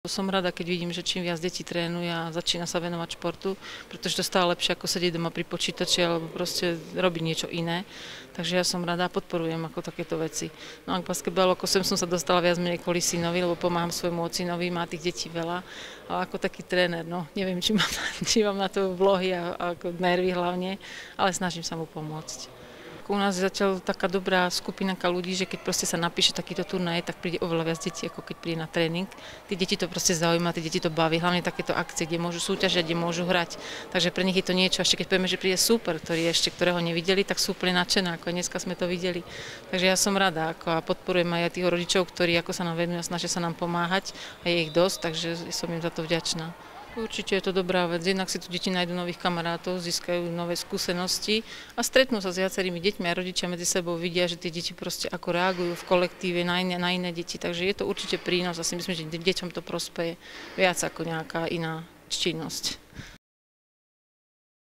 Som rada, keď vidím, že čím viac detí trénuje a začína sa venovať športu, pretože to stále lepšie ako sedieť doma pri počítači alebo proste robiť niečo iné. Takže ja som rada a podporujem ako takéto veci. No a k basketbalu, ako sem som sa dostala viac menej kvôli synovi, lebo pomáham svojmu ocinovi, má tých detí veľa. A ako taký tréner, no neviem, či mám na to vlohy a ako nervy hlavne, ale snažím sa mu pomôcť. U nás je zatiaľ taká dobrá skupinka ľudí, že keď proste sa napíše takýto turnaj, tak príde oveľa viac detí, ako keď príde na tréning. Tí deti to proste zaujíma, tí deti to baví, hlavne takéto akcie, kde môžu súťažiť, kde môžu hrať. Takže pre nich je to niečo, ešte keď povieme, že príde super, ktorého nevideli, tak sú úplne nadšená, ako dneska sme to videli. Takže ja som rada a podporujem aj tých rodičov, ktorí ako sa nám venujú a snažia sa nám pomáhať a je ich dosť, takže som im za to vďačná. Určite je to dobrá vec, jednak si tu deti nájdu nových kamarátov, získajú nové skúsenosti a stretnú sa s viacerými deťmi a rodičia medzi sebou vidia, že tie deti proste ako reagujú v kolektíve na iné deti, takže je to určite prínos a si myslím, že deťom to prospeje viac ako nejaká iná činnosť.